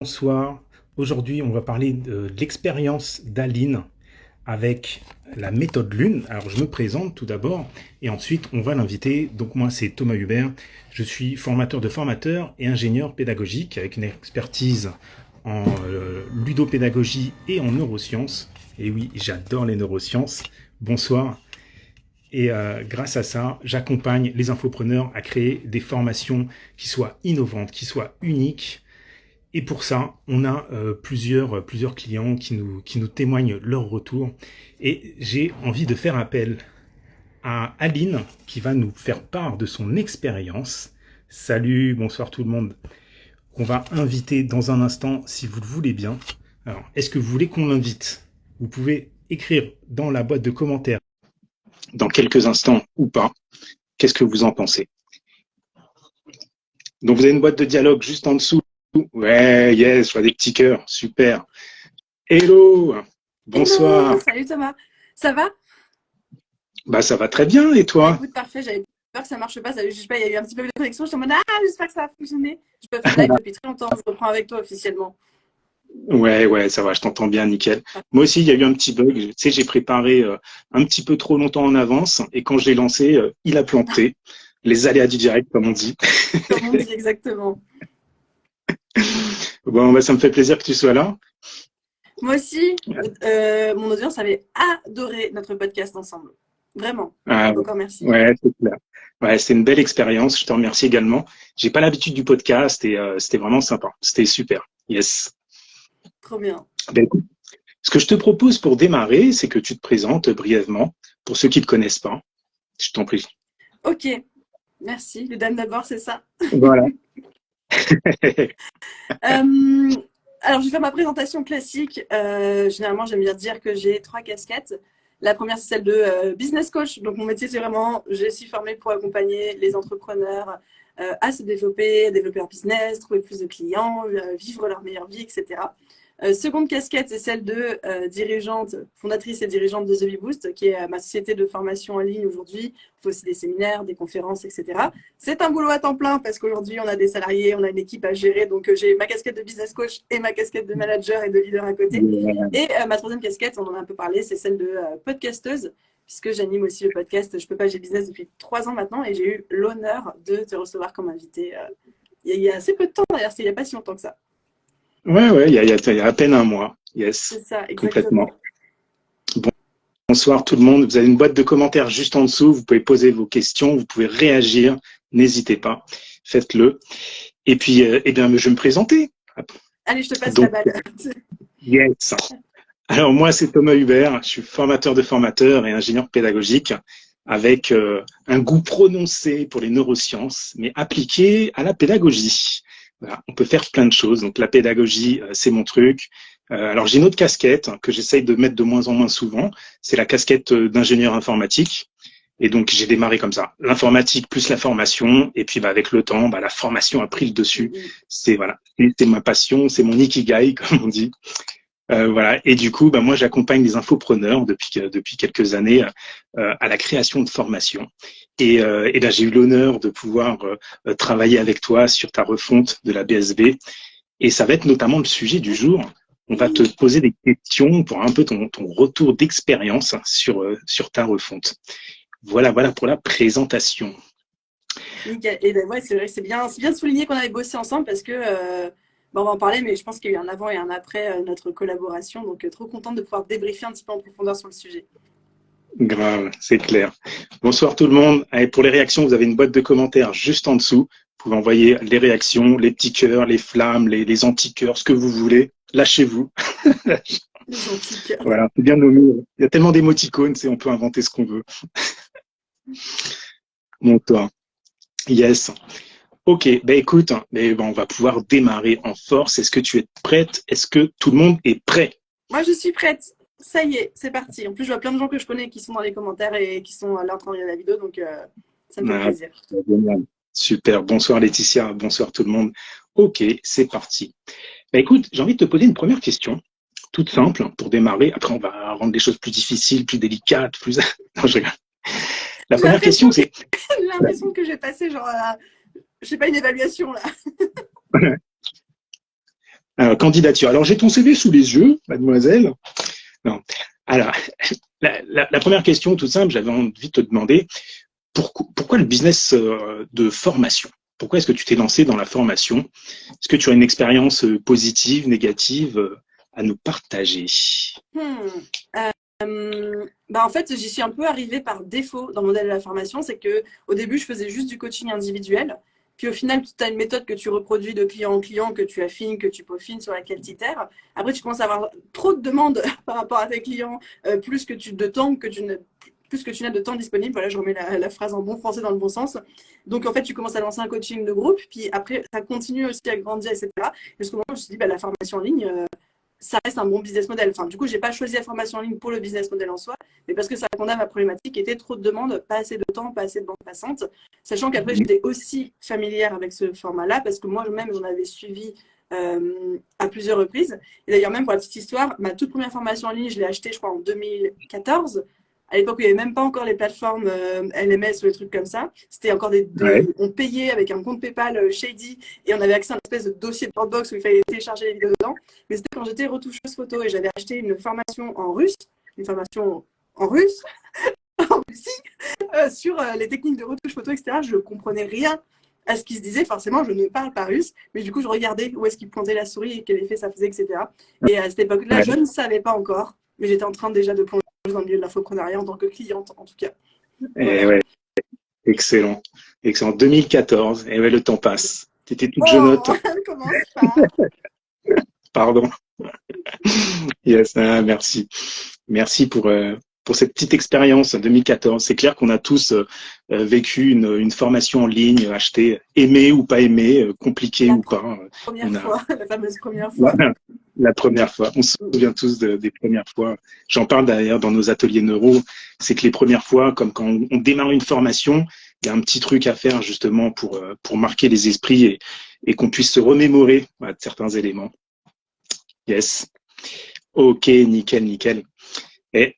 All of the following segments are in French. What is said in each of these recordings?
Bonsoir. Aujourd'hui, on va parler de l'expérience d'Aline avec la méthode Lune. Alors, je me présente tout d'abord et ensuite, on va l'inviter. Donc, moi, c'est Thomas Hubert. Je suis formateur de formateurs et ingénieur pédagogique avec une expertise en ludopédagogie et en neurosciences. Et oui, j'adore les neurosciences. Bonsoir. Et grâce à ça, j'accompagne les infopreneurs à créer des formations qui soient innovantes, qui soient uniques. Et pour ça, on a plusieurs clients qui nous témoignent leur retour. Et j'ai envie de faire appel à Aline qui va nous faire part de son expérience. Salut, bonsoir tout le monde. On va inviter dans un instant, si vous le voulez bien. Alors, est-ce que vous voulez qu'on l'invite? Vous pouvez écrire dans la boîte de commentaires dans quelques instants ou pas. Qu'est-ce que vous en pensez? Donc, vous avez une boîte de dialogue juste en dessous. Ouais, yes, je vois des petits cœurs, super. Hello, Hello, bonsoir. salut Thomas. Ça va? Bah ça va très bien et Bah toi? écoute, parfait, j'avais peur que ça marche pas. Je sais pas, il y a eu un petit peu de connexion. Je suis en mode, ah, j'espère que ça va fonctionner. Je peux faire live depuis très longtemps. Je reprends avec toi officiellement. Ouais, ça va, je t'entends bien, nickel. Moi aussi, il y a eu un petit bug. Tu sais, j'ai préparé un petit peu trop longtemps en avance et quand je l'ai lancé, il a planté. Les aléas du direct, comme on dit. Comme on dit exactement. Bon, bah, ça me fait plaisir que tu sois là. Moi aussi, mon audience avait adoré notre podcast ensemble. Vraiment. Ah, Donc encore merci. ouais, c'est clair. Ouais, c'était une belle expérience. Je te remercie également. J'ai pas l'habitude du podcast et c'était vraiment sympa. C'était super. Yes. Trop bien. Ben, écoute, ce que je te propose pour démarrer, c'est que tu te présentes brièvement pour ceux qui ne te connaissent pas. Je t'en prie. Ok, merci. Les dames d'abord, c'est ça. Voilà. Euh, alors, je vais faire ma présentation classique. Généralement, j'aime bien dire que j'ai trois casquettes. La première, c'est celle de business coach. Donc, mon métier, c'est vraiment, je suis formée pour accompagner les entrepreneurs à se développer, à développer leur business, trouver plus de clients, vivre leur meilleure vie, etc. Seconde casquette, c'est celle de dirigeante, fondatrice et dirigeante de The Bee Boost, qui est ma société de formation en ligne aujourd'hui. Il faut aussi des séminaires, des conférences, etc. C'est un boulot à temps plein parce qu'aujourd'hui, on a des salariés, on a une équipe à gérer. Donc, j'ai ma casquette de business coach et ma casquette de manager et de leader à côté. Et ma troisième casquette, on en a un peu parlé, c'est celle de podcasteuse, puisque j'anime aussi le podcast Je peux pas, j'ai business depuis 3 ans maintenant et j'ai eu l'honneur de te recevoir comme invité il y a assez peu de temps d'ailleurs, il n'y a pas si longtemps que ça. Ouais, il y a à peine un mois. C'est Yes, ça, complètement. exactement. Bonsoir tout le monde. Vous avez une boîte de commentaires juste en dessous. Vous pouvez poser vos questions, vous pouvez réagir. N'hésitez pas, faites-le. Et puis, eh bien, je vais me présenter. Allez, je te passe la Donc, balle. yes. Alors moi, c'est Thomas Hubert. Je suis formateur de formateurs et ingénieur pédagogique avec un goût prononcé pour les neurosciences, mais appliqué à la pédagogie. Voilà, on peut faire plein de choses. Donc la pédagogie, c'est mon truc. Alors j'ai une autre casquette que j'essaye de mettre de moins en moins souvent. C'est la casquette d'ingénieur informatique. Et donc j'ai démarré comme ça, l'informatique plus la formation. Et puis avec le temps, la formation a pris le dessus. C'est voilà, c'est ma passion, c'est mon ikigai comme on dit. Voilà. Et du coup, moi, j'accompagne les infopreneurs depuis quelques années à la création de formations. Et là, j'ai eu l'honneur de pouvoir travailler avec toi sur ta refonte de la BSB. Et ça va être notamment le sujet du jour. On va te Oui. poser des questions pour un peu ton retour d'expérience sur ta refonte. Voilà pour la présentation. Nickel. Et ben ouais, c'est vrai, c'est bien de souligner qu'on avait bossé ensemble parce que on va en parler, mais je pense qu'il y a eu un avant et un après notre collaboration. Donc trop contente de pouvoir débriefer un petit peu en profondeur sur le sujet. Grave, c'est clair. Bonsoir tout le monde. Allez, pour les réactions, vous avez une boîte de commentaires juste en dessous. Vous pouvez envoyer les réactions, les petits cœurs, les flammes, les anti-cœurs, ce que vous voulez. Lâchez-vous. Les antiques. Voilà, c'est bien nommé. Il y a tellement d'émoticônes, on peut inventer ce qu'on veut. Bon, toi. Yes. Ok, écoute, on va pouvoir démarrer en force. Est-ce que tu es prête? Est-ce que tout le monde est prêt? Moi, je suis prête. Ça y est, c'est parti. En plus, je vois plein de gens que je connais qui sont dans les commentaires et qui sont là en train de regarder la vidéo, donc ça me fait Ah, plaisir. génial. Super. Bonsoir Laetitia. Bonsoir tout le monde. Ok, c'est parti. Écoute, j'ai envie de te poser une première question, toute simple, pour démarrer. Après, on va rendre les choses plus difficiles, plus délicates, plus. Non, je rigole. La J'ai première l'impression question, que c'est. j'ai l'impression que j'ai passé genre, je sais pas, une évaluation là. Candidature. Alors, j'ai ton CV sous les yeux, mademoiselle. Non. Alors, la première question toute simple, j'avais envie de te demander, pourquoi le business de formation? Pourquoi est-ce que tu t'es lancé dans la formation? Est-ce que tu as une expérience positive, négative à nous partager? En fait, j'y suis un peu arrivée par défaut dans le modèle de la formation. C'est que au début, je faisais juste du coaching individuel. Puis au final, tu as une méthode que tu reproduis de client en client, que tu affines, que tu peaufines, sur laquelle tu itères. Après, tu commences à avoir trop de demandes par rapport à tes clients, plus que tu n'as de temps disponible. Voilà, je remets la phrase en bon français dans le bon sens. Donc, en fait, tu commences à lancer un coaching de groupe. Puis après, ça continue aussi à grandir, etc. Jusqu'au moment où je me suis dit, la formation en ligne, ça reste un bon business model. Enfin, du coup, je n'ai pas choisi la formation en ligne pour le business model en soi, mais parce que ça répondait à ma problématique qui était trop de demandes, pas assez de temps, pas assez de bande passante. Sachant qu'après, j'étais aussi familière avec ce format-là, parce que moi-même, j'en avais suivi à plusieurs reprises. Et d'ailleurs, même pour la petite histoire, ma toute première formation en ligne, je l'ai achetée, je crois, en 2014. À l'époque, il n'y avait même pas encore les plateformes LMS ou des trucs comme ça. C'était encore on payait avec un compte PayPal Shady et on avait accès à une espèce de dossier de Dropbox où il fallait télécharger les vidéos dedans. Mais c'était quand j'étais retoucheuse photo et j'avais acheté une formation en russe, en Russie, sur les techniques de retouche photo, etc. Je ne comprenais rien à ce qui se disait. Forcément, je ne parle pas russe, mais du coup, je regardais où est-ce qu'il pointait la souris et quel effet ça faisait, etc. Et à cette époque-là, je ne savais pas encore, mais j'étais en train déjà de plonger dans le milieu de l'infoprenariat en tant que cliente, en tout cas. Voilà. Ouais, excellent. Excellent. 2014. Et ouais, le temps passe. Tu étais toute jeunotte. Commence pas. Pardon. Yes, merci. Merci pour cette petite expérience 2014. C'est clair qu'on a tous vécu une formation en ligne, achetée, aimée ou pas aimée, compliquée ou pas. La fameuse première fois. La première fois. On se souvient tous des premières fois. J'en parle d'ailleurs dans nos ateliers neuro. C'est que les premières fois, comme quand on démarre une formation, il y a un petit truc à faire justement pour marquer les esprits et qu'on puisse se remémorer de certains éléments. Yes. Ok, nickel, nickel. Et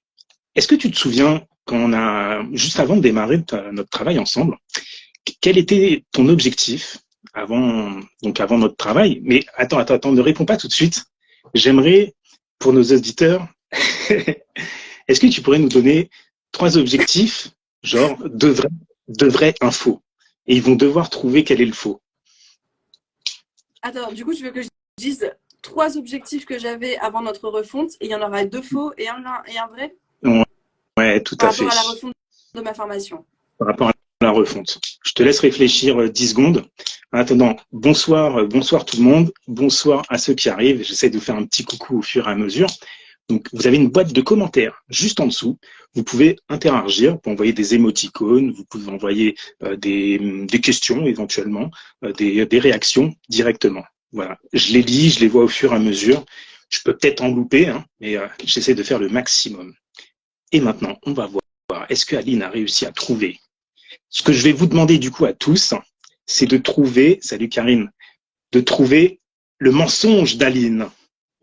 est-ce que tu te souviens quand on a, juste avant de démarrer notre travail ensemble, quel était ton objectif avant notre travail? Mais attends, ne réponds pas tout de suite. J'aimerais, pour nos auditeurs, est-ce que tu pourrais nous donner 3 objectifs, genre de vraies infos? Et ils vont devoir trouver quel est le faux. Attends, du coup, tu veux que je dise 3 objectifs que j'avais avant notre refonte et il y en aura 2 faux et un vrai? Ouais, tout à fait. Par rapport à la refonte de ma formation. Par rapport à la refonte. Je te laisse réfléchir 10 secondes. En attendant, bonsoir tout le monde. Bonsoir à ceux qui arrivent. J'essaie de faire un petit coucou au fur et à mesure. Donc, vous avez une boîte de commentaires juste en dessous. Vous pouvez interagir, vous pouvez envoyer des émoticônes, vous pouvez envoyer des questions éventuellement, des réactions directement. Voilà. Je les lis, je les vois au fur et à mesure. Je peux peut-être en louper, hein, mais j'essaie de faire le maximum. Et maintenant, on va voir, est-ce que Aline a réussi à trouver? Ce que je vais vous demander du coup à tous, c'est de trouver, salut Karine, de trouver le mensonge d'Aline.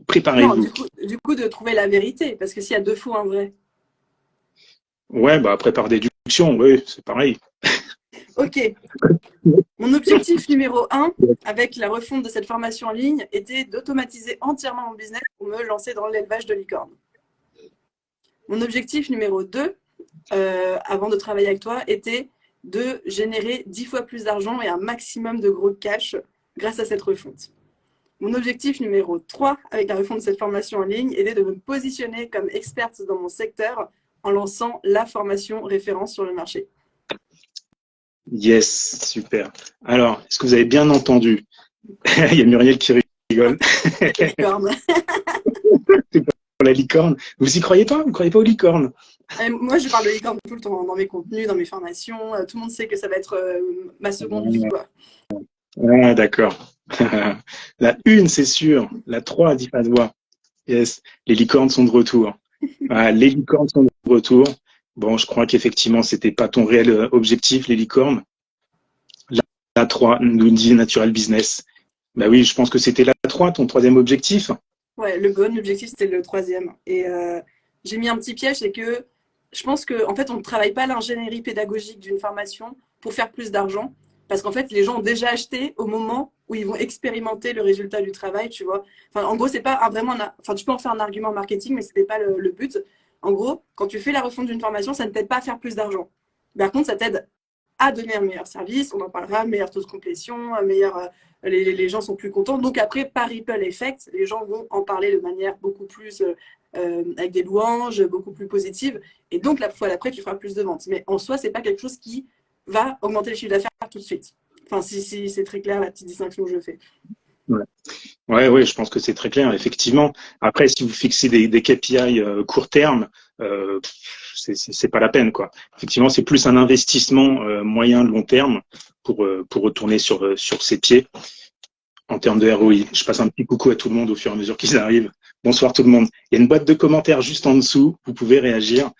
Préparez-vous. Non, du coup, de trouver la vérité, parce que s'il y a 2 faux, un vrai. Ouais, après par déduction, oui, c'est pareil. Ok. Mon objectif numéro 1, avec la refonte de cette formation en ligne, était d'automatiser entièrement mon business pour me lancer dans l'élevage de licornes. Mon objectif numéro 2, avant de travailler avec toi, était de générer 10 fois plus d'argent et un maximum de gros cash grâce à cette refonte. Mon objectif numéro 3, avec la refonte de cette formation en ligne, était de me positionner comme experte dans mon secteur en lançant la formation référence sur le marché. Yes, super. Alors, est-ce que vous avez bien entendu? Il y a Muriel qui rigole. Licorne. Pour la licorne. Vous y croyez pas? Vous ne croyez pas aux licornes? Moi, je parle de licorne tout le temps dans mes contenus, dans mes formations. Tout le monde sait que ça va être ma seconde vie, quoi. Ah, d'accord. La 1, c'est sûr. La 3, dit pas de voix. Yes, les licornes sont de retour. Les licornes sont de retour. Bon, je crois qu'effectivement, c'était pas ton réel objectif, les licornes. La 3, nous dit Natural Business. Bah oui, je pense que c'était la 3, ton 3e objectif. Ouais, le bon objectif, c'était le 3e. Et j'ai mis un petit piège, c'est que je pense qu'en fait, on ne travaille pas l'ingénierie pédagogique d'une formation pour faire plus d'argent. Parce qu'en fait, les gens ont déjà acheté au moment où ils vont expérimenter le résultat du travail, tu vois. Enfin, en gros, c'est pas enfin, tu peux en faire un argument marketing, mais c'était pas le but. En gros, quand tu fais la refonte d'une formation, ça ne t'aide pas à faire plus d'argent. Par contre, ça t'aide à donner un meilleur service, on en parlera, meilleur taux de complétion, les gens sont plus contents. Donc après, par ripple effect, les gens vont en parler de manière beaucoup plus, avec des louanges, beaucoup plus positives. Et donc, la fois d'après, tu feras plus de ventes. Mais en soi, c'est pas quelque chose qui va augmenter le chiffre d'affaires tout de suite. Enfin, si c'est très clair la petite distinction que je fais. Ouais. Ouais, je pense que c'est très clair, effectivement. Après, si vous fixez des KPI court terme, c'est pas la peine, quoi. Effectivement, c'est plus un investissement moyen long terme pour retourner sur ses pieds en termes de ROI. Je passe un petit coucou à tout le monde au fur et à mesure qu'ils arrivent. Bonsoir tout le monde. Il y a une boîte de commentaires juste en dessous. Vous pouvez réagir.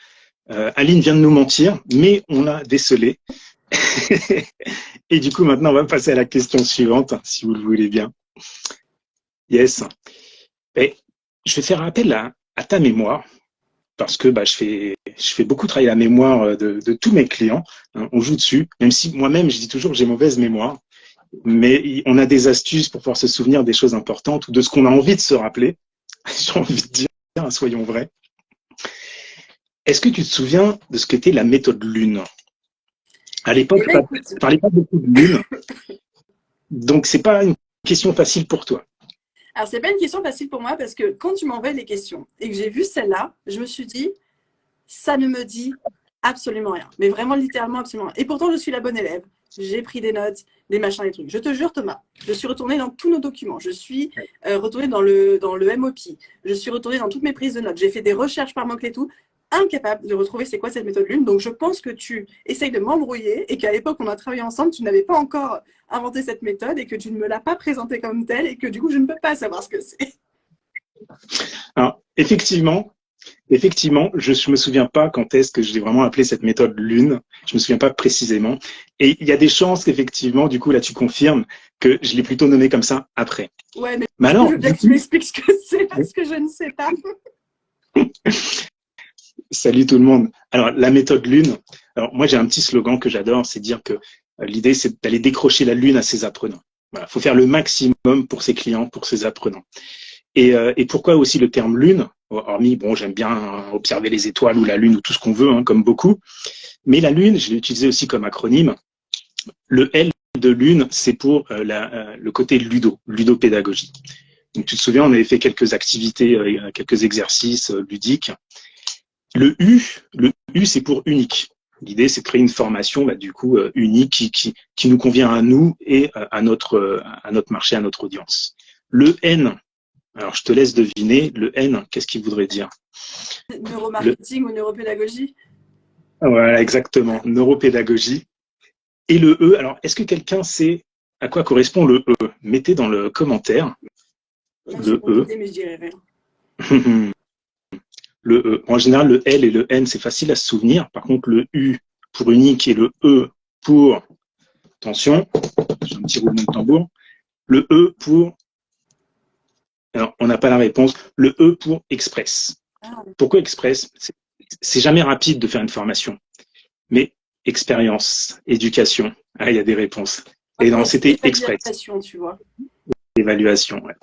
Aline vient de nous mentir, mais on l'a décelé. Et du coup, maintenant, on va passer à la question suivante, si vous le voulez bien. Yes. Et je vais faire appel à ta mémoire parce que je fais beaucoup travailler la mémoire de tous mes clients. Hein, on joue dessus, même si moi-même, je dis toujours que j'ai mauvaise mémoire. Mais on a des astuces pour pouvoir se souvenir des choses importantes ou de ce qu'on a envie de se rappeler. J'ai envie de dire, soyons vrais. Est-ce que tu te souviens de ce qu'était la méthode Lune? À l'époque, je parlais pas beaucoup de Lune. Donc, c'est pas une question facile pour toi. Alors, c'est pas une question facile pour moi parce que quand tu m'envoies les questions et que j'ai vu celle-là, je me suis dit, ça ne me dit absolument rien. Mais vraiment, littéralement, absolument rien. Et pourtant, je suis la bonne élève. J'ai pris des notes, des machins, des trucs. Je te jure, Thomas, je suis retournée dans tous nos documents. Je suis retournée dans le MOP. Je suis retournée dans toutes mes prises de notes. J'ai fait des recherches par mots-clés, tout. Incapable de retrouver c'est quoi cette méthode Lune. Donc, je pense que tu essayes de m'embrouiller et qu'à l'époque, on a travaillé ensemble, tu n'avais pas encore inventé cette méthode et que tu ne me l'as pas présentée comme telle et que du coup, je ne peux pas savoir ce que c'est. Alors, effectivement, je me souviens pas quand est-ce que j'ai vraiment appelé cette méthode Lune. Je me souviens pas précisément. Et il y a des chances qu'effectivement, du coup, là, tu confirmes que je l'ai plutôt nommé comme ça après. Ouais, mais alors, je veux bien que tu m'expliques ce que c'est parce que je ne sais pas. Salut tout le monde. Alors, la méthode Lune. Alors, moi, j'ai un petit slogan que j'adore, c'est dire que l'idée, c'est d'aller décrocher la Lune à ses apprenants. Voilà, faut faire le maximum pour ses clients, pour ses apprenants. Et pourquoi aussi le terme Lune? Hormis, bon, j'aime bien observer les étoiles ou la Lune ou tout ce qu'on veut, hein, comme beaucoup. Mais la Lune, je l'ai utilisé aussi comme acronyme. Le L de Lune, c'est pour le côté ludopédagogie. Donc, tu te souviens, on avait fait quelques activités, quelques exercices ludiques. Le U, c'est pour unique. L'idée, c'est de créer une formation, du coup, unique qui nous convient à nous et à notre marché, à notre audience. Le N, alors je te laisse deviner, le N, qu'est-ce qu'il voudrait dire? Neuromarketing ou neuropédagogie? Voilà, exactement, neuropédagogie. Et le E, alors est-ce que quelqu'un sait à quoi correspond le E? Mettez dans le commentaire le E. Idée, mais je dirais rien. Le E. En général, le L et le N, c'est facile à se souvenir. Par contre, le U pour unique et le E pour, attention, j'ai un petit roulement de tambour, le E pour, alors on n'a pas la réponse, le E pour express. Pourquoi express? C'est jamais rapide de faire une formation, mais expérience, éducation, il y a des réponses. Et non, c'était express. Tu vois. Évaluation, ouais.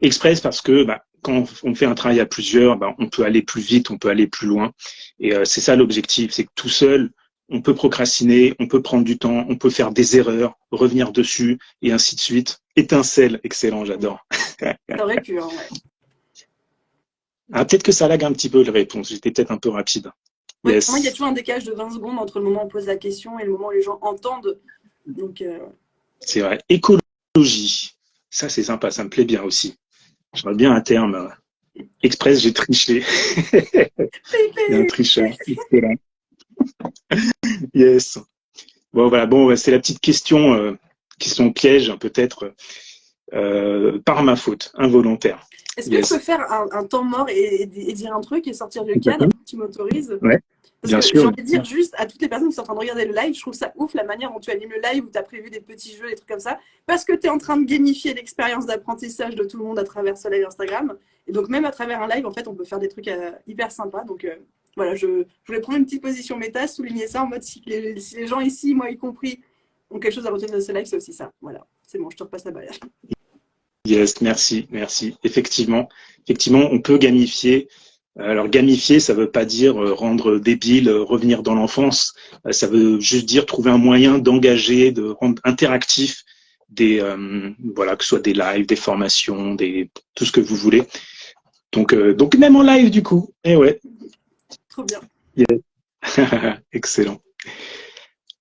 Express parce que quand on fait un travail à plusieurs, on peut aller plus vite, on peut aller plus loin. Et c'est ça l'objectif, c'est que tout seul, on peut procrastiner, on peut prendre du temps, on peut faire des erreurs, revenir dessus, et ainsi de suite. Étincelle, excellent, j'adore. T'aurais pu, hein, ouais. Peut-être que ça lag un petit peu les réponses, j'étais peut-être un peu rapide. Oui, yes. Il y a toujours un décalage de 20 secondes entre le moment où on pose la question et le moment où les gens entendent. Donc, c'est vrai. Écologie, ça c'est sympa, ça me plaît bien aussi. J'aurais bien un terme. Express, j'ai triché. Il y a un tricheur. Yes. Bon, voilà. Bon, c'est la petite question, question piège, peut-être, par ma faute, involontaire. Est-ce que je peux faire un temps mort et dire un truc et sortir du cadre? Tu m'autorises? Ouais. Parce que j'ai envie de dire juste à toutes les personnes qui sont en train de regarder le live, je trouve ça ouf la manière dont tu animes le live, où tu as prévu des petits jeux, des trucs comme ça, parce que tu es en train de gamifier l'expérience d'apprentissage de tout le monde à travers ce live Instagram. Et donc même à travers un live, en fait, on peut faire des trucs hyper sympas. Donc voilà, je voulais prendre une petite position méta, souligner ça en mode si les gens ici, moi y compris, ont quelque chose à retenir de ce live, c'est aussi ça. Voilà, c'est bon, je te repasse la balle. Yes, merci. Effectivement, on peut gamifier. Alors gamifier, ça veut pas dire rendre débile, revenir dans l'enfance. Ça veut juste dire trouver un moyen d'engager, de rendre interactif voilà, que ce soit des lives, des formations, tout ce que vous voulez. Donc même en live du coup. Eh ouais. Trop bien. Yes. Excellent.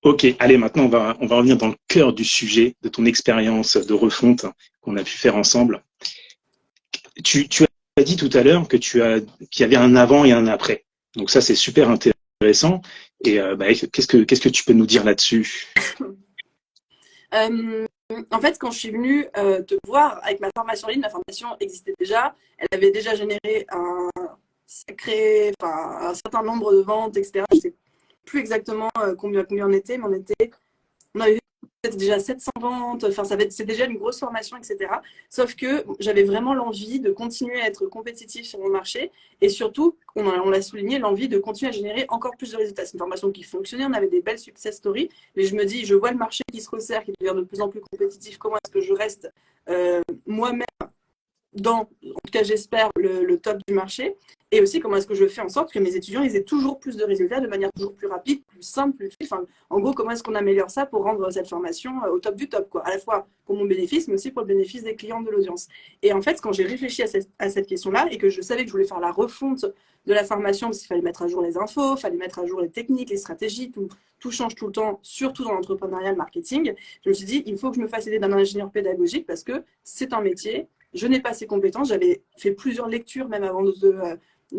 Ok, allez, maintenant on va revenir dans le cœur du sujet de ton expérience de refonte qu'on a pu faire ensemble. Tu as dit tout à l'heure qu'il y avait un avant et un après. Donc ça, c'est super intéressant. Et qu'est-ce que tu peux nous dire là-dessus? En fait, quand je suis venue te voir avec ma formation en ligne, ma formation existait déjà. Elle avait déjà généré un certain nombre de ventes, etc. Je ne sais plus exactement combien on était, mais on avait peut-être déjà 700 ventes. Enfin, c'est déjà une grosse formation, etc. Sauf que j'avais vraiment l'envie de continuer à être compétitif sur mon marché et surtout, on l'a souligné, l'envie de continuer à générer encore plus de résultats. C'est une formation qui fonctionnait, on avait des belles success stories, mais je me dis, je vois le marché qui se resserre, qui devient de plus en plus compétitif. Comment est-ce que je reste moi-même en tout cas j'espère, le top du marché, et aussi comment est-ce que je fais en sorte que mes étudiants ils aient toujours plus de résultats de manière toujours plus rapide, plus simple, plus fluide. Enfin, en gros, comment est-ce qu'on améliore ça pour rendre cette formation au top du top, quoi, à la fois pour mon bénéfice, mais aussi pour le bénéfice des clients de l'audience. Et en fait, quand j'ai réfléchi à cette question-là, et que je savais que je voulais faire la refonte de la formation, parce qu'il fallait mettre à jour les infos, il fallait mettre à jour les techniques, les stratégies, tout change tout le temps, surtout dans l'entrepreneuriat, le marketing, je me suis dit, il faut que je me fasse aider d'un ingénieur pédagogique, parce que c'est un métier. Je n'ai pas ces compétences. J'avais fait plusieurs lectures même avant de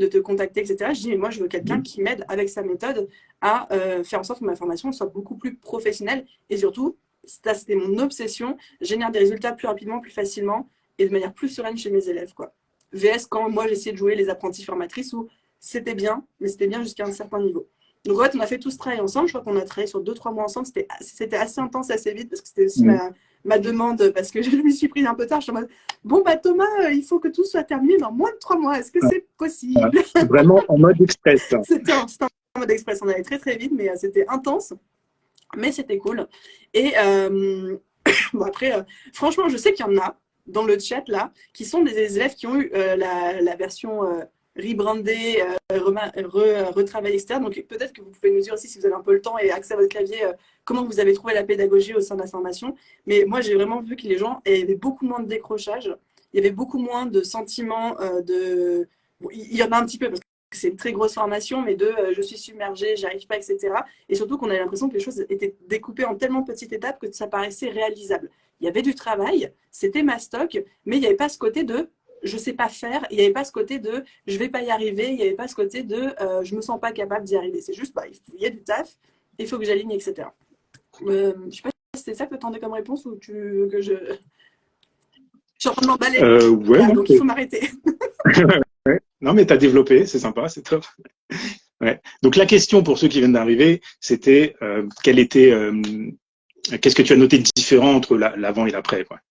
te contacter, etc. Je dis, mais moi, je veux quelqu'un qui m'aide avec sa méthode à faire en sorte que ma formation soit beaucoup plus professionnelle. Et surtout, ça, c'était mon obsession, génère des résultats plus rapidement, plus facilement et de manière plus sereine chez mes élèves, quoi. VS, quand moi, j'essayais de jouer les apprentis formatrices où c'était bien, mais c'était bien jusqu'à un certain niveau. Donc, en fait, on a fait tout ce travail ensemble. Je crois qu'on a travaillé sur 2-3 mois ensemble. C'était assez intense, assez vite, parce que c'était aussi ma demande, parce que je me suis prise un peu tard. Je suis en mode, bon, bah Thomas, il faut que tout soit terminé dans moins de 3 mois. Est-ce que c'est possible? Vraiment en mode express. C'était en mode express. On allait très, très vite, mais c'était intense. Mais c'était cool. Et bon, après, franchement, je sais qu'il y en a dans le chat, là, qui sont des élèves qui ont eu la version rebrandée, retravaillée, etc. Donc, peut-être que vous pouvez nous dire aussi, si vous avez un peu le temps et accès à votre clavier, comment vous avez trouvé la pédagogie au sein de la formation. Mais moi, j'ai vraiment vu que les gens avaient beaucoup moins de décrochage. Il y avait beaucoup moins de sentiments de... Bon, il y en a un petit peu, parce que c'est une très grosse formation, mais je suis submergée, j'y arrive pas, etc. Et surtout qu'on avait l'impression que les choses étaient découpées en tellement petites étapes que ça paraissait réalisable. Il y avait du travail, c'était mastoc, mais il n'y avait pas ce côté de je sais pas faire, il n'y avait pas ce côté de je vais pas y arriver, il n'y avait pas ce côté de je me sens pas capable d'y arriver. C'est juste, il y a du taf, il faut que j'aligne, etc. Je sais pas si c'est ça que tu attendais comme réponse ou tu veux que je... Je suis en train de m'emballer. Ouais, voilà, donc il faut m'arrêter. Ouais. Non, mais tu as développé, c'est sympa, c'est top. Ouais. Donc la question pour ceux qui viennent d'arriver, c'était qu'est-ce que tu as noté de différent entre l'avant et l'après, quoi.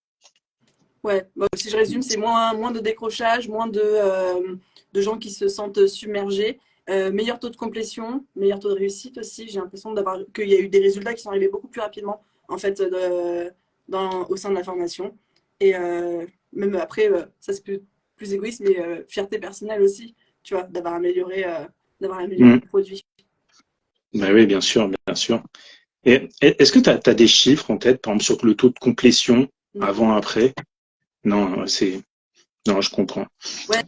Ouais, bah, si je résume, c'est moins de décrochage, moins de gens qui se sentent submergés, meilleur taux de complétion, meilleur taux de réussite aussi. J'ai l'impression qu'il y a eu des résultats qui sont arrivés beaucoup plus rapidement en fait au sein de la formation. Et même après, ça c'est plus égoïste, mais fierté personnelle aussi, tu vois, d'avoir amélioré le produit. Bah oui, bien sûr, bien sûr. Et est-ce que tu as des chiffres en tête, par exemple, sur le taux de complétion avant-après? Non, non, je comprends. Ouais.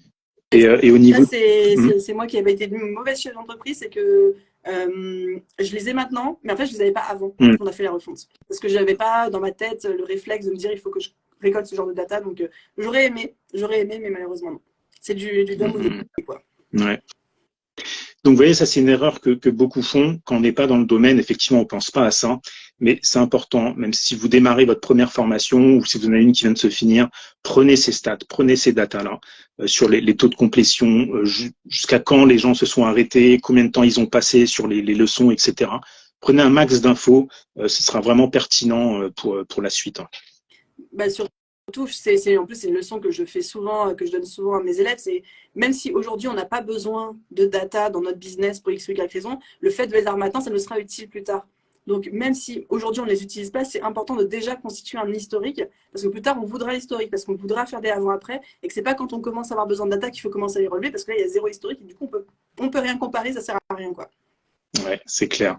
Et au niveau... C'est moi qui avais été une mauvaise chef d'entreprise, c'est que je les ai maintenant, mais en fait, je les avais pas avant qu'on a fait la refonte. Parce que je n'avais pas dans ma tête le réflexe de me dire il faut que je récolte ce genre de data. Donc, j'aurais aimé, mais malheureusement, non. C'est du dame ou quoi. Ouais. Donc, vous voyez, ça, c'est une erreur que beaucoup font. Quand on n'est pas dans le domaine, effectivement, on pense pas à ça. Mais c'est important, même si vous démarrez votre première formation ou si vous en avez une qui vient de se finir, prenez ces stats, prenez ces datas-là sur les taux de complétion, jusqu'à quand les gens se sont arrêtés, combien de temps ils ont passé sur les leçons, etc. Prenez un max d'infos, ce sera vraiment pertinent pour la suite. Bah, surtout, en plus, c'est une leçon que je fais souvent, que je donne souvent à mes élèves. C'est même si aujourd'hui on n'a pas besoin de data dans notre business pour X ou Y raison, le fait de les avoir maintenant, ça nous sera utile plus tard. Donc, même si aujourd'hui on ne les utilise pas, c'est important de déjà constituer un historique parce que plus tard on voudra l'historique, parce qu'on voudra faire des avant-après et que c'est pas quand on commence à avoir besoin de data qu'il faut commencer à les relever parce que là il y a zéro historique et du coup on peut rien comparer, ça sert à rien, quoi. Ouais, c'est clair.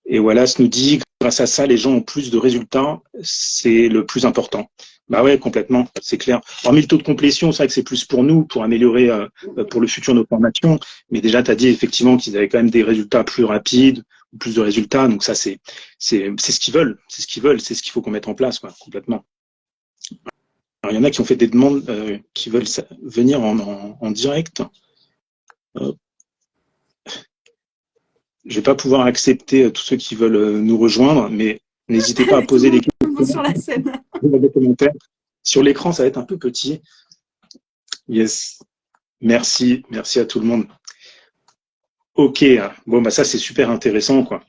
Et Wallace nous dit, grâce à ça, les gens ont plus de résultats, c'est le plus important. Bah ouais, complètement, c'est clair. Hormis le taux de complétion, c'est vrai que c'est plus pour nous, pour améliorer pour le futur nos formations. Mais déjà, tu as dit effectivement qu'ils avaient quand même des résultats plus rapides, ou plus de résultats. Donc ça, c'est ce qu'ils veulent, c'est ce qu'ils veulent, c'est ce qu'il faut qu'on mette en place, quoi, complètement. Alors, il y en a qui ont fait des demandes qui veulent venir en direct. Hop. Je vais pas pouvoir accepter tous ceux qui veulent nous rejoindre, mais n'hésitez pas à poser des questions sur la scène. dans les commentaires. Sur l'écran, ça va être un peu petit. Yes. Merci à tout le monde. Ok, bon bah ça c'est super intéressant, quoi.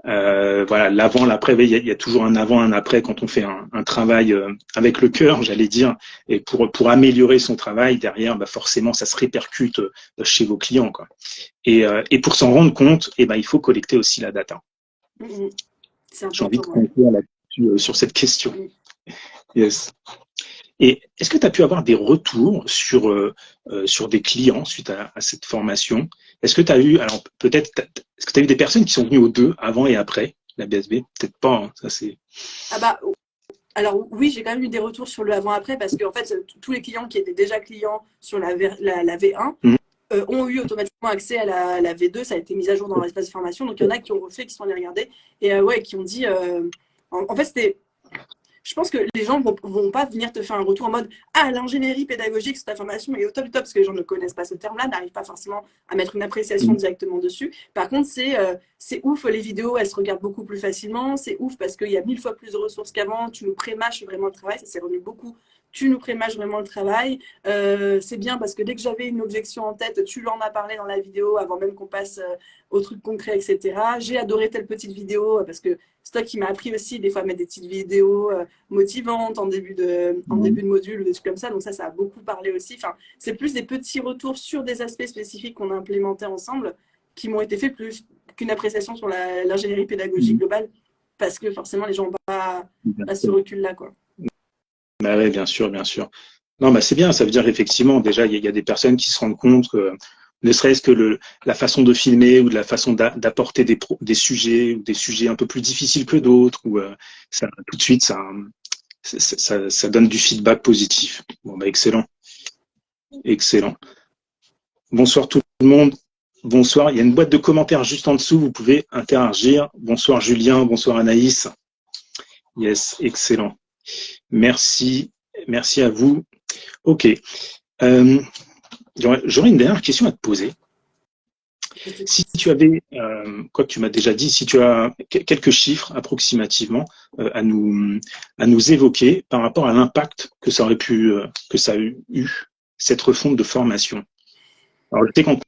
Voilà, l'avant, l'après, il y a toujours un avant, un après quand on fait un travail avec le cœur, j'allais dire, et pour améliorer son travail derrière, bah forcément ça se répercute chez vos clients, quoi. Et pour s'en rendre compte, ben il faut collecter aussi la data. J'ai envie de conclure là-dessus sur cette question. Yes. Et est-ce que tu as pu avoir des retours sur des clients suite à cette formation? Est-ce que tu as eu, alors peut-être, est-ce que tu as eu des personnes qui sont venues aux deux, avant et après la BSB? Peut-être pas, hein, ça c'est. Ah bah, alors oui, j'ai quand même eu des retours sur le avant-après parce que en fait, tous les clients qui étaient déjà clients sur la V1 ont eu automatiquement accès à la V2, ça a été mis à jour dans l'espace de formation. Donc il y en a qui ont refait, qui sont allés regarder et ouais, qui ont dit, en fait, c'était. Je pense que les gens vont pas venir te faire un retour en mode « Ah, l'ingénierie pédagogique sur ta formation est au top du top », parce que les gens ne connaissent pas ce terme-là, n'arrivent pas forcément à mettre une appréciation directement dessus. Par contre, c'est ouf, les vidéos, elles se regardent beaucoup plus facilement. C'est ouf parce qu'il y a 1000 fois plus de ressources qu'avant. Tu nous prémâches vraiment le travail, ça s'est revenu beaucoup. Tu nous prémâches vraiment le travail. C'est bien parce que dès que j'avais une objection en tête, tu l'en as parlé dans la vidéo avant même qu'on passe aux trucs concrets, etc. J'ai adoré telle petite vidéo parce que c'est toi qui m'a appris aussi des fois à mettre des petites vidéos motivantes en début de module ou des trucs comme ça. Donc ça a beaucoup parlé aussi. Enfin, c'est plus des petits retours sur des aspects spécifiques qu'on a implémentés ensemble qui m'ont été faits plus qu'une appréciation sur l'ingénierie pédagogique globale parce que forcément les gens n'ont pas ce recul-là, quoi. Bah ouais, bien sûr. Non, bah c'est bien, ça veut dire effectivement, déjà, il y a des personnes qui se rendent compte que, ne serait-ce que la façon de filmer ou de la façon d'apporter des sujets ou des sujets un peu plus difficiles que d'autres, ou ça, tout de suite, ça donne du feedback positif. Bon, bah excellent. Bonsoir tout le monde. Bonsoir. Il y a une boîte de commentaires juste en dessous, vous pouvez interagir. Bonsoir Julien, bonsoir Anaïs. Yes, excellent. Merci à vous. Ok. J'aurais une dernière question à te poser. Si tu avais, quoi que tu m'as déjà dit, si tu as quelques chiffres approximativement à nous évoquer par rapport à l'impact que ça a eu cette refonte de formation. Alors, je sais qu'en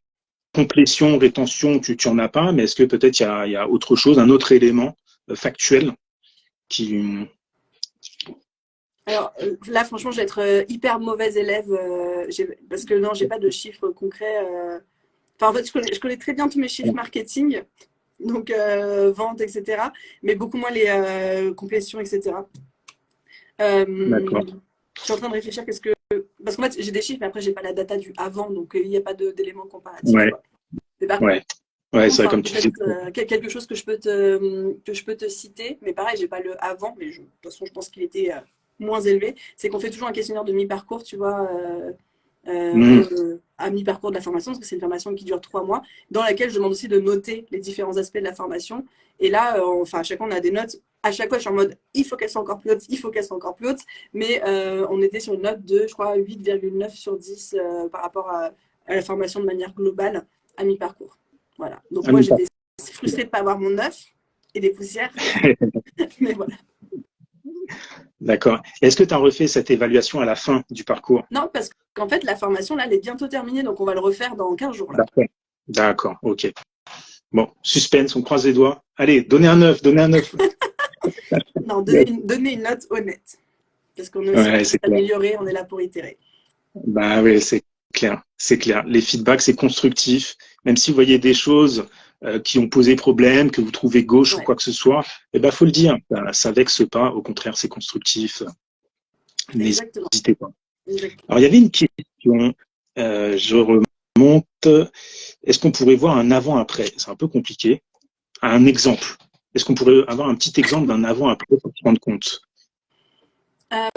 complétion, rétention, tu n'en as pas, mais est-ce que peut-être il y a autre chose, un autre élément factuel qui... Alors là, franchement, je vais être hyper mauvaise élève parce que non, j'ai pas de chiffres concrets. Enfin, en fait, je connais très bien tous mes chiffres marketing, donc vente, etc. Mais beaucoup moins les complétions, etc. D'accord. Je suis en train de réfléchir parce qu'en fait, j'ai des chiffres, mais après, j'ai pas la data du avant, donc il n'y a pas d'éléments comparatifs. Ouais. Ouais, c'est vrai, comme tu dis. Quelque chose que je peux te citer, mais pareil, j'ai pas le avant, mais de toute façon, je pense qu'il était moins élevé. C'est qu'on fait toujours un questionnaire de mi-parcours, tu vois, à mi-parcours de la formation, parce que c'est une formation qui dure 3 mois, dans laquelle je demande aussi de noter les différents aspects de la formation. Et là, à chaque fois, on a des notes. À chaque fois, je suis en mode, il faut qu'elles soient encore plus hautes, il faut qu'elles soient encore plus hautes. Mais on était sur une note de, je crois, 8,9 sur 10 par rapport à la formation de manière globale à mi-parcours. Voilà. Donc moi, j'étais frustrée de ne pas avoir mon 9 et des poussières. Mais voilà. D'accord. Est-ce que tu as refait cette évaluation à la fin du parcours? Non, parce qu'en fait, la formation, là, elle est bientôt terminée, donc on va le refaire dans 15 jours. D'accord, ok. Bon, suspense, on croise les doigts. Allez, donnez un 9, donnez un 9. Non, donnez une note honnête. Parce qu'on est aussi pour s'améliorer, on est là pour itérer. Bah oui, c'est clair. Les feedbacks, c'est constructif. Même si vous voyez des choses qui ont posé problème, que vous trouvez gauche ou Ouais, quoi que ce soit, eh ben, faut le dire. Ça vexe pas. Au contraire, c'est constructif. exactement. N'hésitez pas. Exactement. Alors, il y avait une question. Je remonte. Est-ce qu'on pourrait voir un avant-après? C'est un peu compliqué. Un exemple. Est-ce qu'on pourrait avoir un petit exemple d'un avant-après pour se rendre compte? Euh,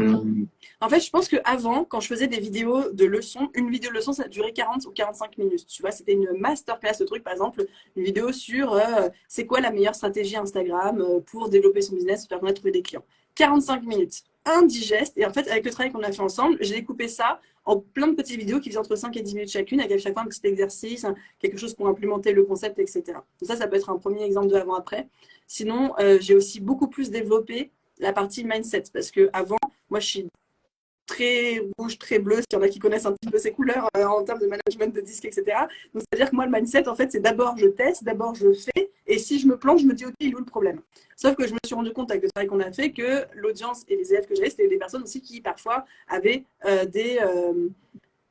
Hum, En fait, je pense qu'avant, quand je faisais des vidéos de leçons, une vidéo de leçon, ça durait 40 ou 45 minutes. Tu vois, c'était une masterclass, le truc, par exemple, une vidéo sur c'est quoi la meilleure stratégie Instagram pour développer son business, faire connaître trouver des clients. 45 minutes, indigeste. Et en fait, avec le travail qu'on a fait ensemble, j'ai découpé ça en plein de petites vidéos qui faisaient entre 5 et 10 minutes chacune, avec à chaque fois un petit exercice, quelque chose pour implémenter le concept, etc. Donc ça peut être un premier exemple de avant-après. Sinon, j'ai aussi beaucoup plus développé la partie mindset, parce que avant, moi, je suis très rouge, très bleu, s'il y en a qui connaissent un petit peu ces couleurs en termes de management de disques, etc. Donc, c'est-à-dire que moi, le mindset, en fait, c'est d'abord je teste, d'abord je fais, et si je me plante, je me dis, OK, il est où le problème? Sauf que je me suis rendu compte avec le travail qu'on a fait que l'audience et les élèves que j'avais, c'était des personnes aussi qui, parfois, avaient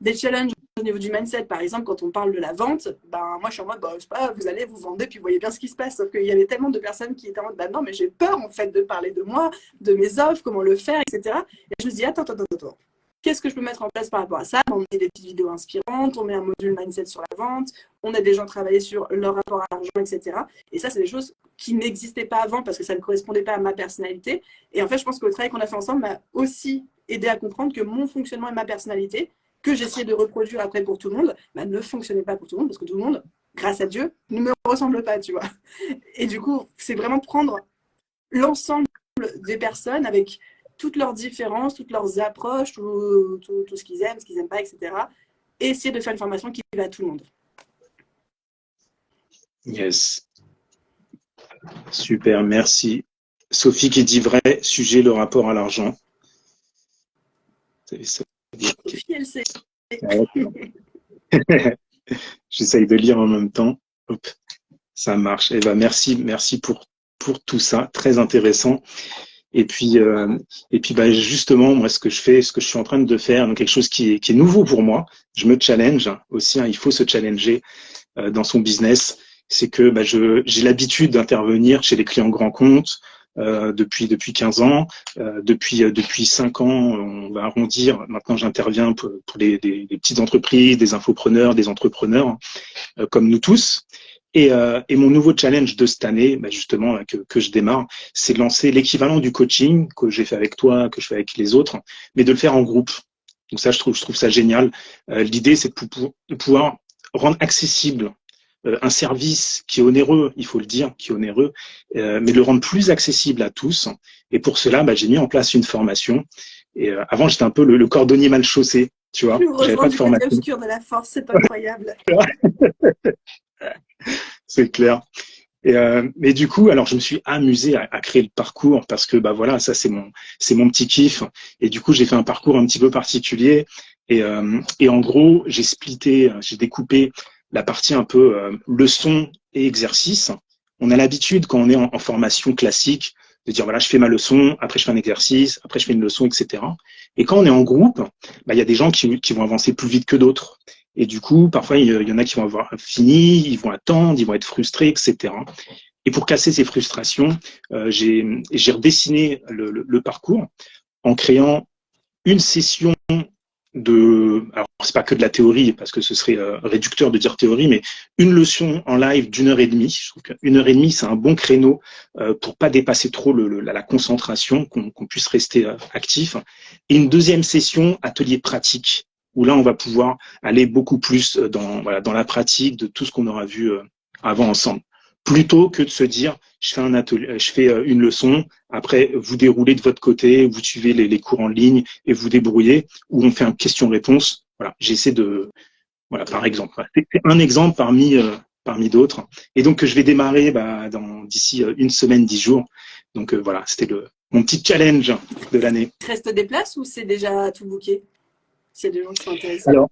des challenges au niveau du mindset. Par exemple, quand on parle de la vente, ben, moi, je suis en mode, bah, je sais pas, vous allez, vous vendez, puis vous voyez bien ce qui se passe. Sauf qu'il y avait tellement de personnes qui étaient en mode, bah, non, mais j'ai peur, en fait, de parler de moi, de mes offres, comment le faire, etc. Et je me dis, attends. Qu'est-ce que je peux mettre en place par rapport à ça? On met des petites vidéos inspirantes, on met un module mindset sur la vente, on a des gens travailler sur leur rapport à l'argent, etc. Et ça, c'est des choses qui n'existaient pas avant parce que ça ne correspondait pas à ma personnalité. Et en fait, je pense que le travail qu'on a fait ensemble m'a aussi aidé à comprendre que mon fonctionnement et ma personnalité, que j'essayais de reproduire après pour tout le monde, bah, ne fonctionnait pas pour tout le monde parce que tout le monde, grâce à Dieu, ne me ressemble pas, tu vois. Et du coup, c'est vraiment prendre l'ensemble des personnes avec toutes leurs différences, toutes leurs approches, tout ce qu'ils aiment, ce qu'ils n'aiment pas, etc. Et essayer de faire une formation qui va à tout le monde. Yes. Super, merci. Sophie qui dit vrai, sujet, le rapport à l'argent. Sophie, elle sait. J'essaye de lire en même temps. Hop, ça marche. Eh ben, merci pour tout ça, très intéressant. Et puis, bah, justement, moi, ce que je suis en train de faire, donc quelque chose qui est nouveau pour moi, je me challenge aussi, hein, il faut se challenger dans son business, c'est que bah, j'ai l'habitude d'intervenir chez les clients grands comptes depuis 15 ans. Depuis 5 ans, on va arrondir. Maintenant, j'interviens pour des petites entreprises, des infopreneurs, des entrepreneurs, comme nous tous. Et mon nouveau challenge de cette année, bah justement, là, que je démarre, c'est de lancer l'équivalent du coaching que j'ai fait avec toi, que je fais avec les autres, mais de le faire en groupe. Donc ça, je trouve ça génial. L'idée, c'est de pouvoir rendre accessible un service qui est onéreux, il faut le dire, qui est onéreux, mais de le rendre plus accessible à tous. Et pour cela, bah, j'ai mis en place une formation. Et avant, j'étais un peu le cordonnier mal chaussé, tu Je vois. nous J'avais rejoins pas de du côté formation. obscur de la force, c'est incroyable. C'est clair. Mais du coup, alors je me suis amusé à créer le parcours parce que bah voilà, ça c'est mon petit kiff. Et du coup, j'ai fait un parcours un petit peu particulier. Et en gros, j'ai découpé la partie un peu leçon et exercice. On a l'habitude quand on est en formation classique de dire voilà, je fais ma leçon, après je fais un exercice, après je fais une leçon, etc. Et quand on est en groupe, bah, il y a des gens qui vont avancer plus vite que d'autres. Et du coup, parfois, il y en a qui vont avoir fini, ils vont attendre, ils vont être frustrés, etc. Et pour casser ces frustrations, j'ai redessiné le parcours en créant une session alors c'est pas que de la théorie parce que ce serait réducteur de dire théorie, mais une leçon en live d'1 heure et demie. Je trouve qu'une heure et demie c'est un bon créneau pour pas dépasser trop la concentration, qu'on puisse rester actif. Et une deuxième session atelier pratique où là on va pouvoir aller beaucoup plus dans la pratique de tout ce qu'on aura vu avant ensemble, plutôt que de se dire je fais un atelier, je fais une leçon, après vous déroulez de votre côté, vous suivez les cours en ligne et vous débrouillez, ou on fait un question-réponse. Voilà, j'essaie de, voilà, par exemple. C'est un exemple parmi d'autres. Et donc je vais démarrer d'ici une semaine, 10 jours. Donc voilà, c'était mon petit challenge de l'année. Il reste des places ou c'est déjà tout booké? S'il y a des gens qui sont intéressés. Alors,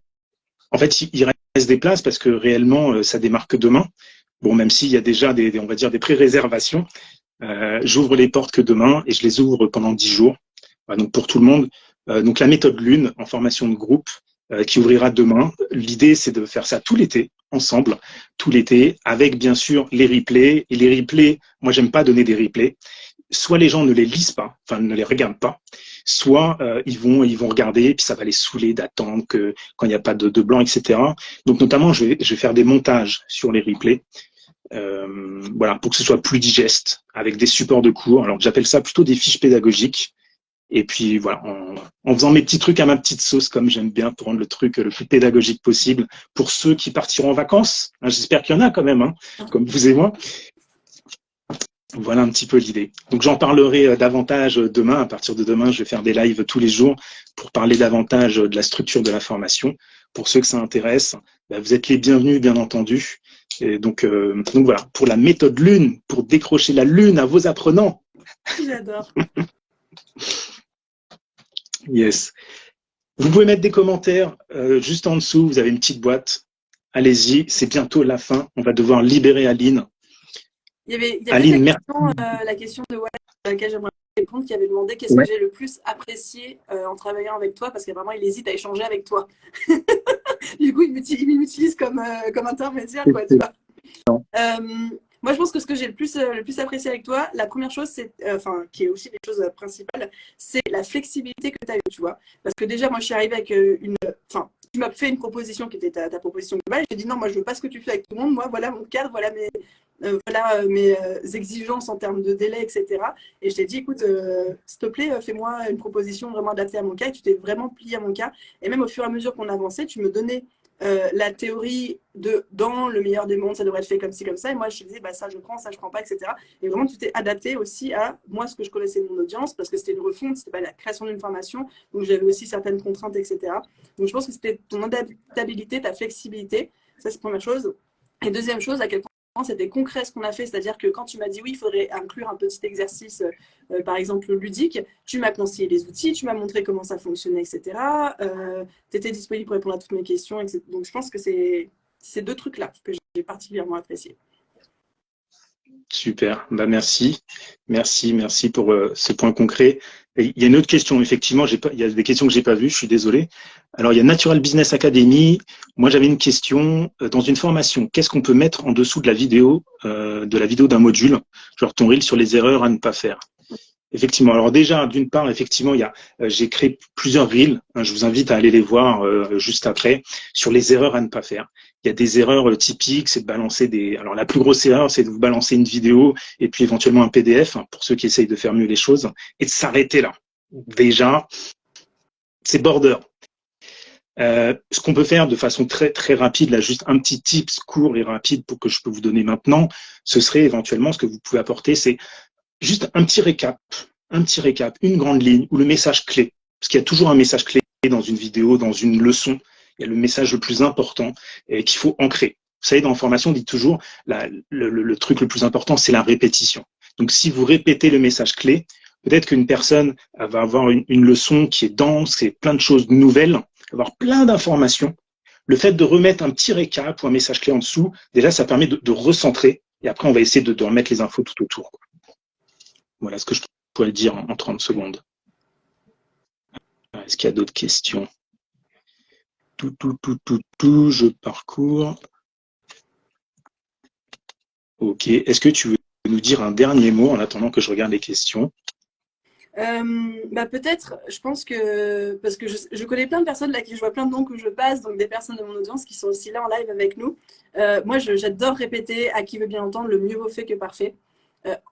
en fait, il reste des places parce que réellement, ça démarre que demain. Bon, même s'il y a déjà on va dire des pré-réservations, j'ouvre les portes que demain et je les ouvre pendant 10 jours. Voilà, donc pour tout le monde. Donc la méthode Lune en formation de groupe qui ouvrira demain. L'idée, c'est de faire ça tout l'été ensemble tout l'été, avec bien sûr les replays. Et les replays, moi, j'aime pas donner des replays. Soit les gens ne les lisent pas, enfin ne les regardent pas, soit ils vont regarder et puis ça va les saouler d'attendre que quand il n'y a pas de blanc, etc. Donc notamment, je vais faire des montages sur les replays. Voilà, pour que ce soit plus digeste, avec des supports de cours. Alors j'appelle ça plutôt des fiches pédagogiques. Et puis voilà, en faisant mes petits trucs à ma petite sauce, comme j'aime bien, pour rendre le truc le plus pédagogique possible, pour ceux qui partiront en vacances. Hein, j'espère qu'il y en a quand même, hein, comme vous et moi. Voilà un petit peu l'idée. Donc j'en parlerai davantage demain. À partir de demain, je vais faire des lives tous les jours pour parler davantage de la structure de la formation. Pour ceux que ça intéresse, vous êtes les bienvenus, bien entendu. Et donc voilà, pour la méthode Lune, pour décrocher la Lune à vos apprenants. J'adore. Yes. Vous pouvez mettre des commentaires juste en dessous. Vous avez une petite boîte. Allez-y, c'est bientôt la fin. On va devoir libérer Aline. Il y avait Aline, la question de Wael, à laquelle j'aimerais répondre, qui avait demandé qu'est-ce que j'ai le plus apprécié en travaillant avec toi, parce qu'apparemment il hésite à échanger avec toi. Du coup, il m'utilise comme intermédiaire, quoi, tu vois. Moi, je pense que ce que j'ai le plus apprécié avec toi, la première chose, c'est, qui est aussi les choses principales, c'est la flexibilité que tu as eue, tu vois. Parce que déjà, moi, je suis arrivée avec tu m'as fait une proposition qui était ta proposition globale. J'ai dit non, moi, je veux pas ce que tu fais avec tout le monde. Moi, voilà mon cadre, voilà mes exigences en termes de délai, etc. Et je t'ai dit, écoute, s'il te plaît, fais-moi une proposition vraiment adaptée à mon cas. Et tu t'es vraiment plié à mon cas. Et même au fur et à mesure qu'on avançait, tu me donnais la théorie de dans le meilleur des mondes, ça devrait être fait comme ci, comme ça. Et moi, je te disais, ça, je prends, ça, je prends pas, etc. Et vraiment, tu t'es adapté aussi à moi, ce que je connaissais de mon audience, parce que c'était une refonte, c'était pas la création d'une formation. Donc, j'avais aussi certaines contraintes, etc. Donc, je pense que c'était ton adaptabilité, ta flexibilité. Ça, c'est la première chose. Et deuxième chose, à quel point c'était concret ce qu'on a fait, c'est-à-dire que quand tu m'as dit oui, il faudrait inclure un petit exercice, par exemple ludique, tu m'as conseillé les outils, tu m'as montré comment ça fonctionnait, etc. Tu étais disponible pour répondre à toutes mes questions, etc. Donc je pense que c'est ces deux trucs-là que j'ai particulièrement apprécié. Super, merci. Merci pour ce point concret. Et il y a une autre question, effectivement, il y a des questions que j'ai pas vues, je suis désolé. Alors, il y a Natural Business Academy. Moi, j'avais une question. Dans une formation, qu'est-ce qu'on peut mettre en dessous de la vidéo d'un module, genre ton reel sur les erreurs à ne pas faire? Effectivement. Alors déjà, d'une part, effectivement, j'ai créé plusieurs reels. Je vous invite à aller les voir juste après sur les erreurs à ne pas faire. Il y a des erreurs typiques, c'est de balancer Alors la plus grosse erreur, c'est de vous balancer une vidéo et puis éventuellement un PDF pour ceux qui essayent de faire mieux les choses et de s'arrêter là. Déjà, c'est border. Ce qu'on peut faire de façon très très rapide, là, juste un petit tips court et rapide pour que je peux vous donner maintenant, ce serait éventuellement ce que vous pouvez apporter, c'est juste un petit récap, une grande ligne ou le message clé. Parce qu'il y a toujours un message clé dans une vidéo, dans une leçon. Il y a le message le plus important qu'il faut ancrer. Vous savez, dans la formation, on dit toujours le truc le plus important, c'est la répétition. Donc, si vous répétez le message clé, peut-être qu'une personne va avoir une leçon qui est dense, et plein de choses nouvelles, avoir plein d'informations. Le fait de remettre un petit récap ou un message clé en dessous, déjà, ça permet de recentrer. Et après, on va essayer de remettre les infos tout autour. Voilà ce que je pourrais dire en 30 secondes. Est-ce qu'il y a d'autres questions? Je parcours. Ok. Est-ce que tu veux nous dire un dernier mot en attendant que je regarde les questions? Peut-être, je pense que, parce que je connais plein de personnes là qui je vois plein de noms que je passe, donc des personnes de mon audience qui sont aussi là en live avec nous. Moi, j'adore répéter à qui veut bien entendre, le mieux vaut fait que parfait.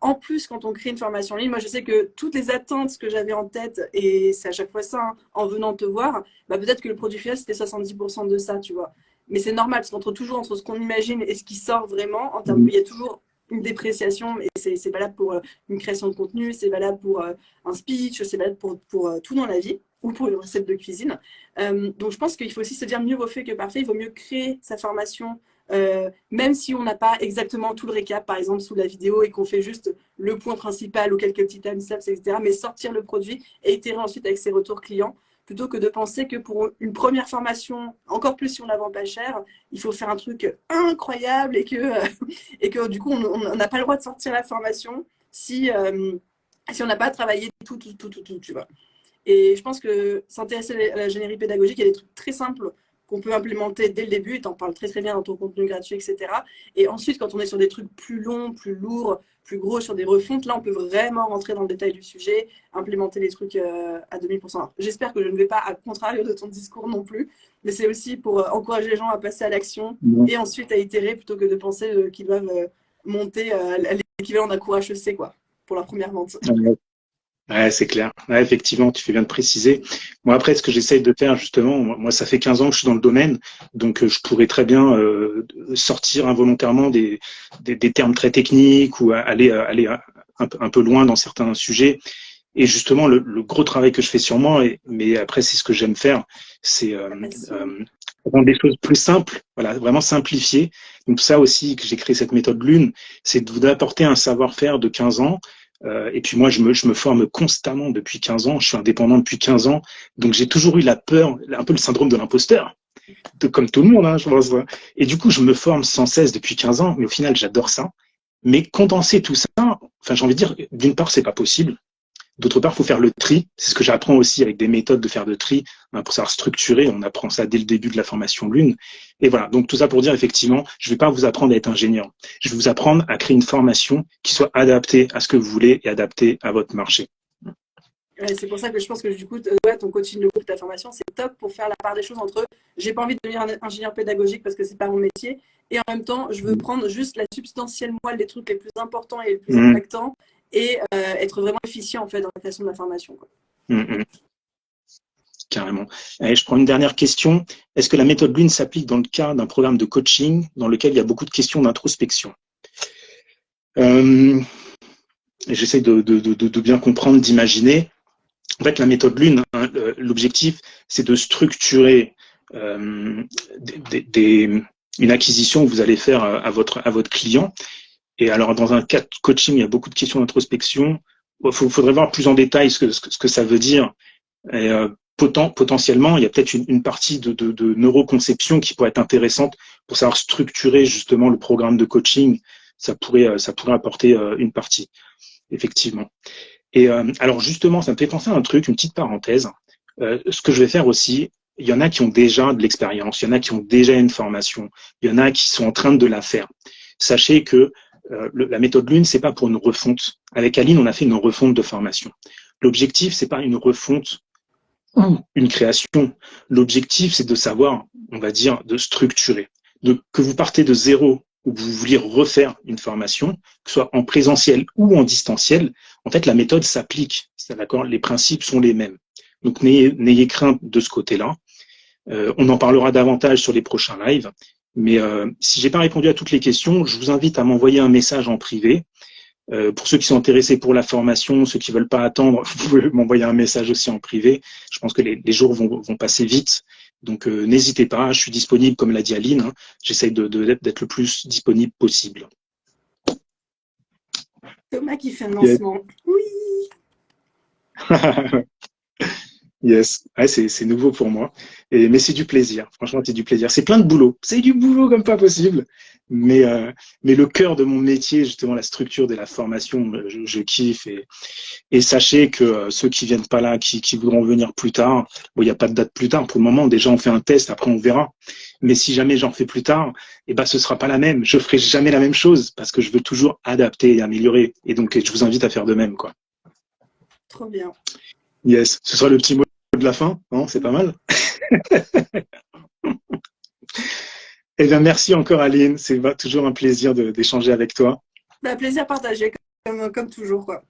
En plus, quand on crée une formation en ligne, moi je sais que toutes les attentes que j'avais en tête, et c'est à chaque fois ça, hein, en venant te voir, peut-être que le produit final c'était 70% de ça, tu vois. Mais c'est normal, parce qu'entre toujours entre ce qu'on imagine et ce qui sort vraiment, en termes, il y a toujours une dépréciation, et c'est valable pour une création de contenu, c'est valable pour un speech, c'est valable pour tout dans la vie, ou pour une recette de cuisine. Donc je pense qu'il faut aussi se dire mieux vaut fait que parfait, il vaut mieux créer sa formation. Même si on n'a pas exactement tout le récap, par exemple sous la vidéo, et qu'on fait juste le point principal ou quelques petits timestamps, etc., mais sortir le produit et itérer ensuite avec ses retours clients, plutôt que de penser que pour une première formation, encore plus si on la vend pas cher, il faut faire un truc incroyable et que du coup on n'a pas le droit de sortir la formation si on n'a pas travaillé tout, tu vois. Et je pense que s'intéresser à l'ingénierie pédagogique, il y a des trucs très simples qu'on peut implémenter dès le début, tu en parles très très bien dans ton contenu gratuit, etc. Et ensuite, quand on est sur des trucs plus longs, plus lourds, plus gros, sur des refontes, là, on peut vraiment rentrer dans le détail du sujet, implémenter les trucs à 2000%. J'espère que je ne vais pas à contrario de ton discours non plus, mais c'est aussi pour encourager les gens à passer à l'action et ensuite à itérer plutôt que de penser qu'ils doivent monter à l'équivalent d'un cours HEC, quoi, pour leur première vente. Ouais, c'est clair. Ouais, effectivement, tu fais bien de préciser. Moi, après, ce que j'essaye de faire, justement, moi, ça fait 15 ans que je suis dans le domaine, donc je pourrais très bien sortir involontairement des termes très techniques ou aller un peu loin dans certains sujets. Et justement, le gros travail que je fais sur moi, mais après, c'est ce que j'aime faire, c'est rendre des choses plus simples, voilà, vraiment simplifier. Donc ça aussi, que j'ai créé cette méthode Lune, c'est d'apporter un savoir-faire de 15 ans. Et puis moi, je me forme constamment depuis 15 ans. Je suis indépendant depuis 15 ans. Donc j'ai toujours eu la peur, un peu le syndrome de l'imposteur, comme tout le monde, hein, je pense. Et du coup, je me forme sans cesse depuis 15 ans. Mais au final, j'adore ça. Mais condenser tout ça, enfin, j'ai envie de dire, d'une part, c'est pas possible. D'autre part, il faut faire le tri. C'est ce que j'apprends aussi avec des méthodes de faire de tri, hein, pour savoir structurer. On apprend ça dès le début de la formation Lune. Et voilà. Donc tout ça pour dire, effectivement, je ne vais pas vous apprendre à être ingénieur. Je vais vous apprendre à créer une formation qui soit adaptée à ce que vous voulez et adaptée à votre marché. Ouais, c'est pour ça que je pense que du coup, ouais, ton coaching de groupe, ta formation, c'est top pour faire la part des choses entre j'ai pas envie de devenir un ingénieur pédagogique parce que c'est pas mon métier, et en même temps, je veux prendre juste la substantielle moelle des trucs les plus importants et les plus impactants et être vraiment efficient en fait dans la création de la formation, quoi. Carrément. Allez, je prends une dernière question. Est-ce que la méthode Lune s'applique dans le cas d'un programme de coaching dans lequel il y a beaucoup de questions d'introspection? J'essaie de bien comprendre, d'imaginer. En fait, la méthode Lune, hein, l'objectif, c'est de structurer une acquisition que vous allez faire à votre client. Et alors, dans un cas de coaching, il y a beaucoup de questions d'introspection. Il faudrait voir plus en détail ce que ça veut dire. Et, potentiellement, il y a peut-être une partie de neuroconception qui pourrait être intéressante pour savoir structurer justement le programme de coaching. Ça pourrait apporter une partie, effectivement. Et alors justement, ça me fait penser à un truc, une petite parenthèse. Ce que je vais faire aussi, il y en a qui ont déjà de l'expérience, il y en a qui ont déjà une formation, il y en a qui sont en train de la faire. Sachez que la méthode Lune, c'est pas pour une refonte. Avec Aline, on a fait une refonte de formation. L'objectif, c'est pas une refonte ou une création. L'objectif, c'est de savoir, on va dire, de structurer. Que vous partez de zéro ou que vous vouliez refaire une formation, que ce soit en présentiel ou en distanciel, en fait, la méthode s'applique. D'accord ? Les principes sont les mêmes. Donc, n'ayez crainte de ce côté-là. On en parlera davantage sur les prochains lives. Mais si j'ai pas répondu à toutes les questions, je vous invite à m'envoyer un message en privé. Pour ceux qui sont intéressés pour la formation, ceux qui veulent pas attendre, vous pouvez m'envoyer un message aussi en privé. Je pense que les jours vont passer vite. Donc, n'hésitez pas, je suis disponible, comme l'a dit Aline. Hein. J'essaye d'être le plus disponible possible. Thomas qui fait un lancement. Oui. Yes, ouais, c'est nouveau pour moi. Mais c'est du plaisir. Franchement, c'est du plaisir. C'est plein de boulot. C'est du boulot comme pas possible. Mais le cœur de mon métier, justement, la structure de la formation, je kiffe. Et sachez que ceux qui viennent pas là, qui voudront venir plus tard, bon, il n'y a pas de date plus tard. Pour le moment, déjà, on fait un test. Après, on verra. Mais si jamais j'en fais plus tard, eh ben, ce sera pas la même. Je ferai jamais la même chose parce que je veux toujours adapter et améliorer. Et donc, je vous invite à faire de même, quoi. Trop bien. Yes. Ce sera le petit mot de la fin, non? C'est pas mal. Eh bien, merci encore, Aline. C'est toujours un plaisir d'échanger avec toi. Bah, plaisir partagé, comme toujours, quoi.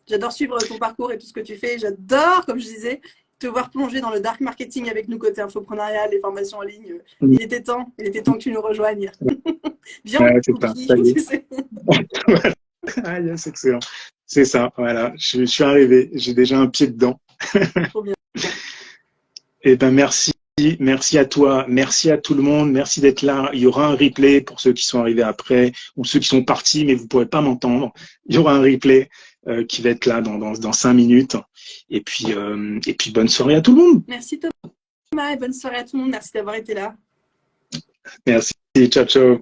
J'adore suivre ton parcours et tout ce que tu fais. J'adore, comme je disais, te voir plonger dans le dark marketing avec nous côté infoprenariat, les formations en ligne. Il était temps que tu nous rejoignes. Viens, ouais, cookie, tu sais. Ah, yes, excellent. C'est ça, voilà. Je suis arrivé. J'ai déjà un pied dedans. Trop bien. Eh ben, merci. Merci à toi, merci à tout le monde, merci d'être là. Il y aura un replay pour ceux qui sont arrivés après ou ceux qui sont partis mais vous ne pourrez pas m'entendre. Il y aura un replay qui va être là dans 5 minutes. Et puis bonne soirée à tout le monde. Merci Thomas et bonne soirée à tout le monde. Merci d'avoir été là. Merci, ciao, ciao.